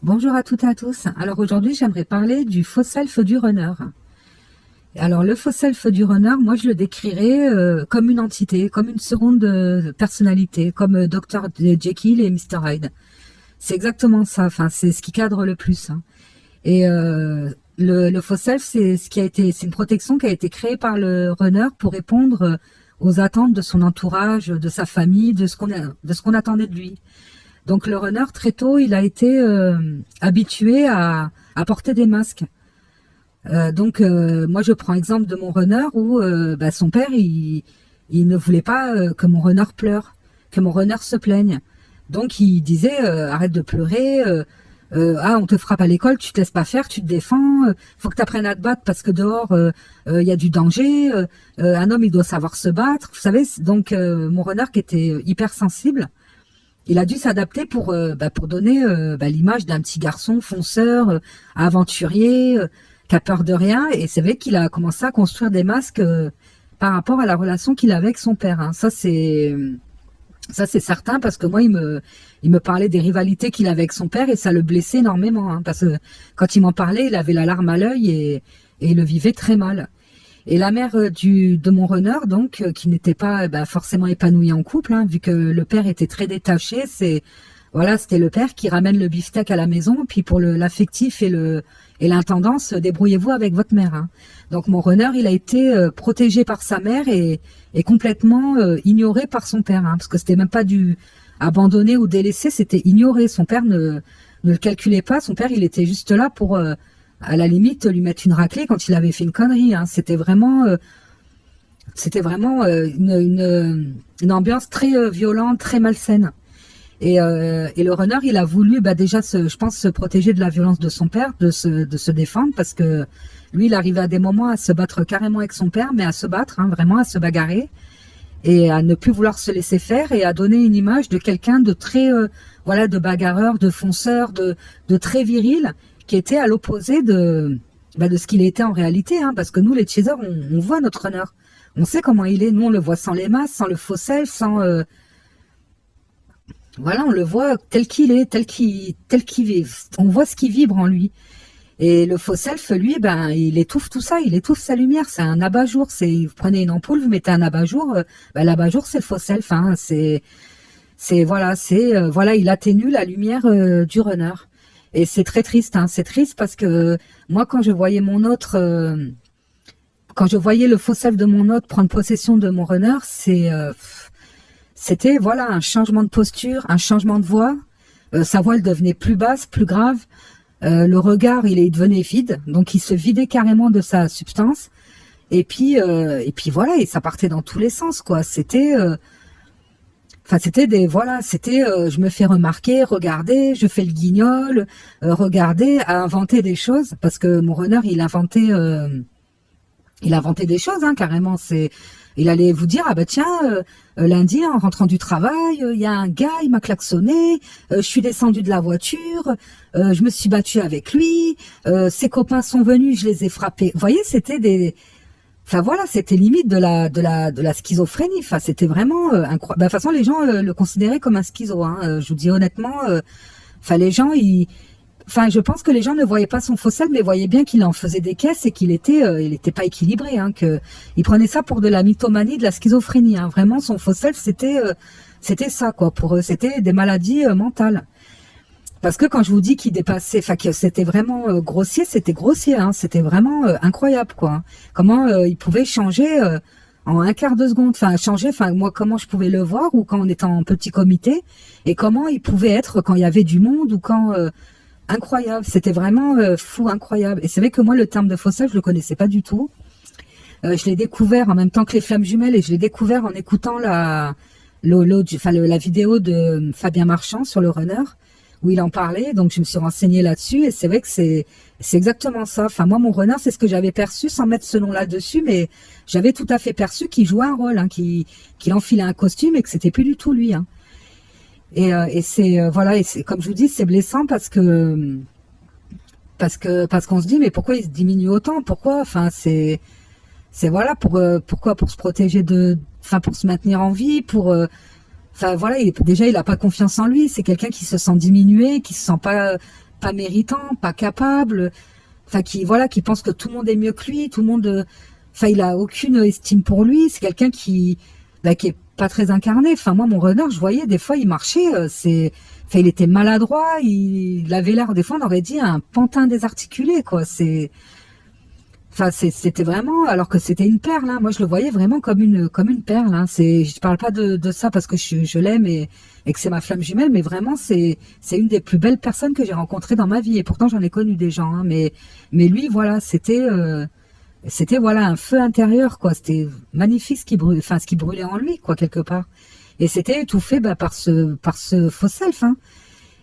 Bonjour à toutes et à tous. Alors aujourd'hui, j'aimerais parler du faux self du runner. Alors le faux self du runner, moi je le décrirais comme une entité, comme une seconde personnalité, comme Dr Jekyll et Mr Hyde. C'est exactement ça. Enfin, c'est ce qui cadre le plus. Et le faux self, c'est une protection qui a été créée par le runner pour répondre aux attentes de son entourage, de sa famille, de ce qu'on attendait de lui. Donc le runner, très tôt, il a été habitué à porter des masques. Moi, je prends exemple de mon runner où son père, il ne voulait pas que mon runner pleure, que mon runner se plaigne. Donc il disait, arrête de pleurer, on te frappe à l'école, tu te laisses pas faire, tu te défends, faut que tu apprennes à te battre parce que dehors, y a du danger, un homme, il doit savoir se battre. Vous savez, donc mon runner qui était hyper sensible, il a dû s'adapter pour donner l'image d'un petit garçon fonceur, aventurier, qui a peur de rien. Et c'est vrai qu'il a commencé à construire des masques par rapport à la relation qu'il avait avec son père. Ça c'est certain parce que moi il me parlait des rivalités qu'il avait avec son père et ça le blessait énormément. Parce que quand il m'en parlait, il avait la larme à l'œil et il le vivait très mal. Et la mère de mon runner, donc, qui n'était pas forcément épanouie en couple, vu que le père était très détaché, c'était le père qui ramène le beefsteak à la maison, puis pour l'affectif et l'intendance, débrouillez-vous avec votre mère. Donc mon runner, il a été protégé par sa mère et complètement ignoré par son père, parce que c'était même pas du abandonné ou délaissé, c'était ignoré. Son père ne le calculait pas. Son père, il était juste là pour à la limite lui mettre une raclée quand il avait fait une connerie. C'était vraiment une ambiance très violente, très malsaine. Et le runner, il a voulu déjà je pense se protéger de la violence de son père, de se défendre, parce que lui, il arrivait à des moments à se battre carrément avec son père, mais à se battre, vraiment à se bagarrer et à ne plus vouloir se laisser faire et à donner une image de quelqu'un de très de bagarreur, de fonceur, de très viril, qui était à l'opposé de ce qu'il était en réalité, parce que nous, les chasers, on voit notre runner. On sait comment il est. Nous, on le voit sans les masques, sans le faux self, sans... on le voit tel qu'il est, tel qu'il vit. On voit ce qui vibre en lui. Et le faux self, lui, il étouffe tout ça, il étouffe sa lumière. C'est un abat-jour. Vous prenez une ampoule, vous mettez un abat-jour. L'abat-jour, c'est le faux self. Il atténue la lumière du runner. Et c'est très triste, c'est triste parce que moi, quand je voyais le faux self de mon hôte prendre possession de mon runner, c'était un changement de posture, un changement de voix. Sa voix, elle devenait plus basse, plus grave. Le regard, il devenait vide, donc il se vidait carrément de sa substance. Et puis et ça partait dans tous les sens, quoi. Je me fais remarquer, regardez, je fais le guignol, regardez, à inventer des choses, parce que mon runner, il inventait des choses, carrément. Il allait vous dire, lundi, en rentrant du travail, il y a un gars, il m'a klaxonné, je suis descendu de la voiture, je me suis battu avec lui, ses copains sont venus, je les ai frappés. Vous voyez, c'était c'était limite de la schizophrénie. C'était vraiment incroyable. De toute façon, les gens le considéraient comme un schizo. Je vous dis honnêtement. Les gens, je pense que les gens ne voyaient pas son faux self, mais voyaient bien qu'il en faisait des caisses et qu'il était pas équilibré. Que il prenait ça pour de la mythomanie, de la schizophrénie. Vraiment, son faux self, c'était ça, quoi. Pour eux, c'était des maladies mentales. Parce que quand je vous dis qu'il dépassait, que c'était vraiment grossier, c'était grossier, c'était vraiment incroyable, quoi. Comment il pouvait changer en un quart de seconde, moi comment je pouvais le voir ou quand on était en petit comité et comment il pouvait être quand il y avait du monde ou quand incroyable, c'était vraiment fou, incroyable. Et c'est vrai que moi le terme de faux self, je le connaissais pas du tout. Je l'ai découvert en même temps que les flammes jumelles et je l'ai découvert en écoutant la vidéo de Fabien Marchand sur le runner, où il en parlait, donc je me suis renseignée là-dessus, et c'est vrai que c'est exactement ça. Moi, mon renard, c'est ce que j'avais perçu, sans mettre ce nom-là dessus, mais j'avais tout à fait perçu qu'il jouait un rôle, qu'il enfilait un costume, et que c'était plus du tout lui. Et c'est comme je vous dis, c'est blessant parce qu'on se dit, mais pourquoi il se diminue autant? Pourquoi? Pourquoi? Pour se protéger pour se maintenir en vie, déjà il a pas confiance en lui, c'est quelqu'un qui se sent diminué, qui se sent pas pas méritant, pas capable, enfin qui pense que tout le monde est mieux que lui, tout le monde, enfin il a aucune estime pour lui. C'est quelqu'un qui est pas très incarné. Enfin moi mon runner, je voyais des fois il marchait, il était maladroit, il avait l'air des fois on aurait dit un pantin désarticulé quoi. C'était vraiment, alors que c'était une perle, hein. Moi, je le voyais vraiment comme une perle, hein. Je parle pas de ça parce que je l'aime et que c'est ma flamme jumelle, mais vraiment, c'est une des plus belles personnes que j'ai rencontrées dans ma vie. Et pourtant, j'en ai connu des gens, hein. Mais lui, voilà, c'était, voilà, un feu intérieur, quoi. C'était magnifique ce qui brûlait en lui, quoi, quelque part. Et c'était étouffé, par ce faux self, hein.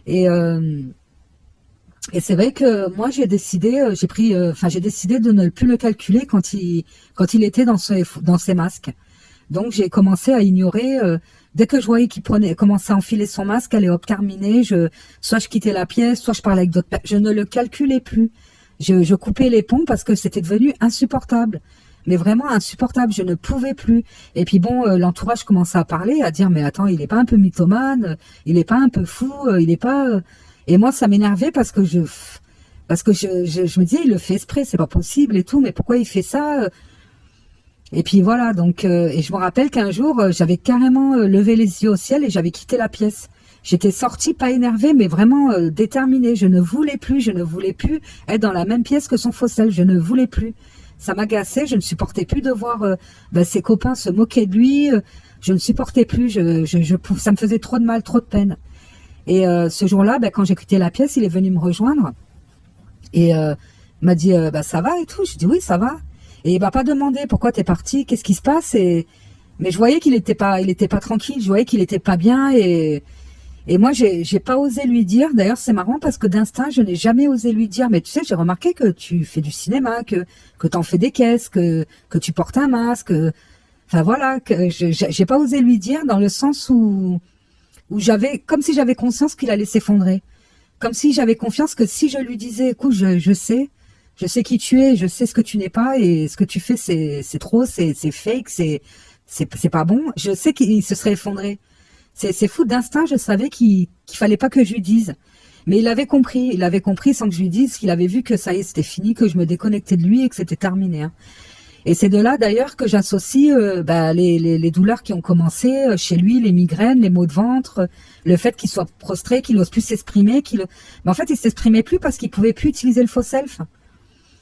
Et, Et c'est vrai que moi j'ai décidé, j'ai décidé de ne plus le calculer quand il était dans ses masques. Donc j'ai commencé à ignorer. Dès que je voyais qu'il commençait à enfiler son masque, allez hop terminé. Soit je quittais la pièce, soit je parlais avec d'autres personnes. Je ne le calculais plus. Je coupais les ponts parce que c'était devenu insupportable. Mais vraiment insupportable, je ne pouvais plus. Et puis bon, l'entourage commençait à parler, à dire mais attends, il est pas un peu mythomane, il est pas un peu fou, il est pas. Et moi, ça m'énervait parce que je me disais, il le fait exprès, c'est pas possible et tout, mais pourquoi il fait ça? Et puis voilà, donc, et je me rappelle qu'un jour, j'avais carrément levé les yeux au ciel et j'avais quitté la pièce. J'étais sortie, pas énervée, mais vraiment déterminée. Je ne voulais plus être dans la même pièce que son fossel. Je ne voulais plus. Ça m'agaçait, je ne supportais plus de voir ses copains se moquer de lui. Je ne supportais plus, ça me faisait trop de mal, trop de peine. Et ce jour-là, quand j'ai quitté la pièce, il est venu me rejoindre et m'a dit ça va et tout. Je dis oui, ça va. Et il m'a pas demandé pourquoi t'es parti, qu'est-ce qui se passe. Mais je voyais qu'il était pas tranquille, je voyais qu'il était pas bien et moi j'ai pas osé lui dire. D'ailleurs c'est marrant parce que d'instinct je n'ai jamais osé lui dire. Mais tu sais, j'ai remarqué que tu fais du cinéma, que t'en fais des caisses, que tu portes un masque. Enfin voilà, que j'ai pas osé lui dire dans le sens où comme si j'avais conscience qu'il allait s'effondrer. Comme si j'avais confiance que si je lui disais, écoute, je sais qui tu es, je sais ce que tu n'es pas et ce que tu fais, c'est trop, c'est fake, c'est pas bon. Je sais qu'il se serait effondré. C'est fou, d'instinct, je savais qu'il fallait pas que je lui dise. Mais il avait compris sans que je lui dise qu'il avait vu que ça y est, c'était fini, que je me déconnectais de lui et que c'était terminé, hein. Et c'est de là d'ailleurs que j'associe les douleurs qui ont commencé chez lui, les migraines, les maux de ventre, le fait qu'il soit prostré, qu'il n'ose plus s'exprimer, mais en fait il s'exprimait plus parce qu'il pouvait plus utiliser le faux self.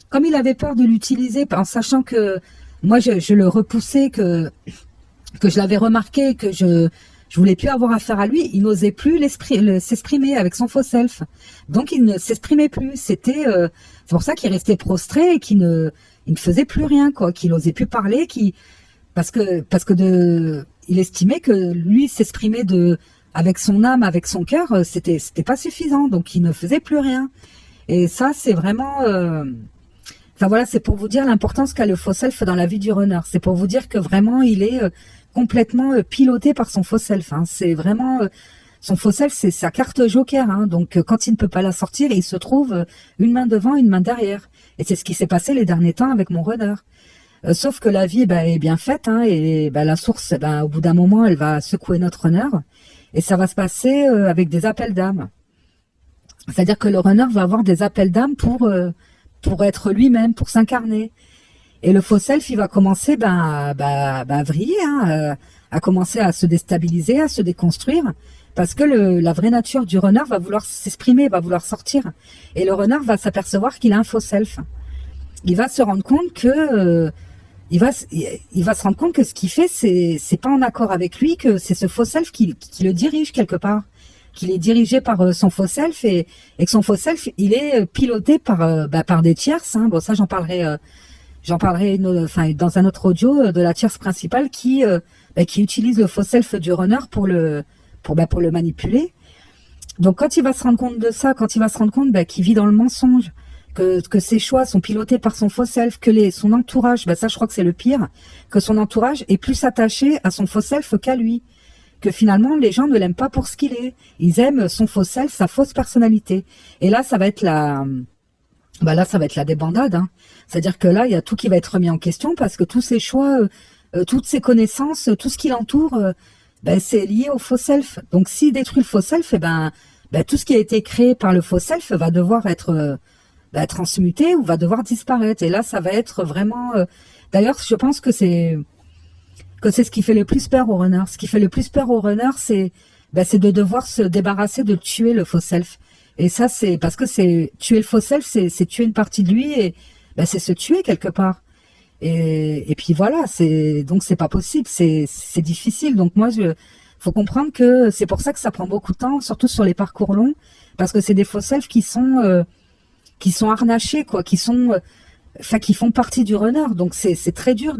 Comme il avait peur de l'utiliser, en sachant que moi je le repoussais, que je l'avais remarqué, que je voulais plus avoir affaire à lui, il n'osait plus s'exprimer avec son faux self. Donc il ne s'exprimait plus. C'est pour ça qu'il restait prostré et qu'il ne faisait plus rien, quoi, qu'il n'osait plus parler, parce que il estimait que lui s'exprimer avec son âme, avec son cœur, c'était pas suffisant, donc il ne faisait plus rien. Et ça, c'est vraiment, enfin voilà, c'est pour vous dire l'importance qu'a le faux self dans la vie du runner. C'est pour vous dire que vraiment, il est complètement piloté par son faux self, hein. C'est vraiment son faux self, c'est sa carte joker, hein. Donc quand il ne peut pas la sortir, il se trouve une main devant, une main derrière. Et c'est ce qui s'est passé les derniers temps avec mon runner. Sauf que la vie est bien faite, hein, et la source, au bout d'un moment, elle va secouer notre runner. Et ça va se passer avec des appels d'âme. C'est-à-dire que le runner va avoir des appels d'âme pour être lui-même, pour s'incarner. Et le faux self, il va commencer à vriller, hein, à commencer à se déstabiliser, à se déconstruire. Parce que la vraie nature du runner va vouloir s'exprimer, va vouloir sortir. Et le runner va s'apercevoir qu'il a un faux self. Il va se rendre compte que il va se rendre compte que ce qu'il fait, c'est pas en accord avec lui, que c'est ce faux self qui le dirige quelque part, qu'il est dirigé par son faux self et que son faux self, il est piloté par des tierces, hein. Bon, ça j'en parlerai dans un autre audio de la tierce principale qui utilise le faux self du runner pour le manipuler. Donc quand il va se rendre compte de ça, quand il va se rendre compte qu'il vit dans le mensonge, que ses choix sont pilotés par son faux self, que son entourage, ça je crois que c'est le pire, que son entourage est plus attaché à son faux self qu'à lui, que finalement les gens ne l'aiment pas pour ce qu'il est, ils aiment son faux self, sa fausse personnalité. Et là ça va être la débandade, hein. C'est-à-dire que là il y a tout qui va être remis en question parce que tous ses choix, toutes ses connaissances, tout ce qui l'entoure, c'est lié au faux self. Donc s'il détruit le faux self, ben, tout ce qui a été créé par le faux self va devoir être transmuté ou va devoir disparaître. Et là, ça va être vraiment... D'ailleurs, je pense que c'est ce qui fait le plus peur aux runners. Ce qui fait le plus peur aux runners, c'est de devoir se débarrasser, de tuer le faux self. Et ça, c'est parce que c'est tuer le faux self, c'est tuer une partie de lui et c'est se tuer quelque part. Et puis voilà, donc c'est pas possible, c'est difficile. Donc moi, faut comprendre que c'est pour ça que ça prend beaucoup de temps, surtout sur les parcours longs, parce que c'est des faux self qui sont harnachés, quoi, qui font partie du runner. Donc c'est très dur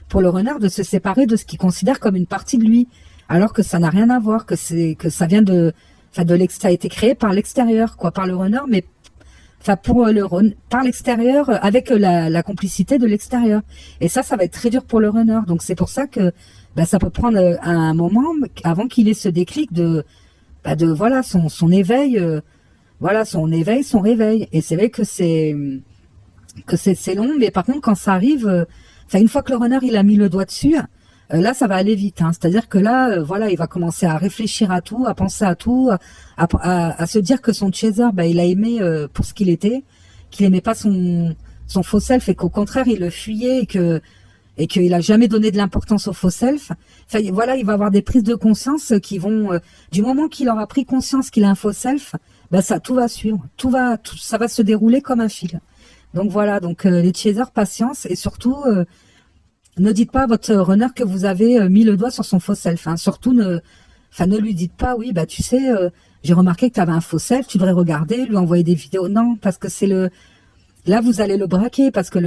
pour le runner de se séparer de ce qu'il considère comme une partie de lui, alors que ça n'a rien à voir, que ça vient ça a été créé par l'extérieur, quoi, par le runner, mais par l'extérieur, avec la complicité de l'extérieur. Et ça va être très dur pour le runner. Donc c'est pour ça que ça peut prendre un moment avant qu'il ait ce déclic de voilà son éveil, son réveil. Et c'est vrai que c'est long, mais par contre quand ça arrive, une fois que le runner il a mis le doigt dessus, là ça va aller vite, hein. C'est-à-dire que là il va commencer à réfléchir à tout, à penser à tout, à se dire que son chaser il a aimé pour ce qu'il était, qu'il aimait pas son faux self et qu'au contraire il le fuyait et qu'il a jamais donné de l'importance au faux self. Voilà, il va avoir des prises de conscience qui vont du moment qu'il aura pris conscience qu'il a un faux self, tout va suivre, ça va se dérouler comme un fil. Donc voilà, les chasers, patience et surtout ne dites pas à votre runner que vous avez mis le doigt sur son faux self. Hein. Surtout, ne lui dites pas, oui, tu sais, j'ai remarqué que tu avais un faux self, tu devrais regarder, lui envoyer des vidéos. Non, parce que là, vous allez le braquer, parce que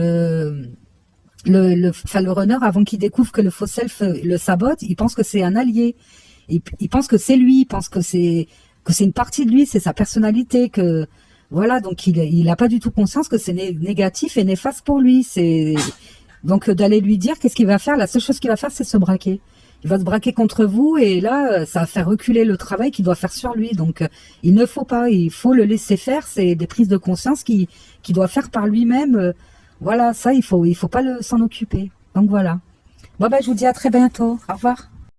le runner, avant qu'il découvre que le faux self le sabote, il pense que c'est un allié. Il pense que c'est lui, il pense que c'est une partie de lui, c'est sa personnalité, que voilà, donc il n'a pas du tout conscience que c'est négatif et néfaste pour lui. Donc d'aller lui dire qu'est-ce qu'il va faire, la seule chose qu'il va faire, c'est se braquer. Il va se braquer contre vous et là, ça va faire reculer le travail qu'il doit faire sur lui. Donc il ne faut pas, il faut le laisser faire. C'est des prises de conscience qu'il doit faire par lui-même. Voilà, ça il faut pas s'en occuper. Donc voilà. Bon je vous dis à très bientôt. Au revoir.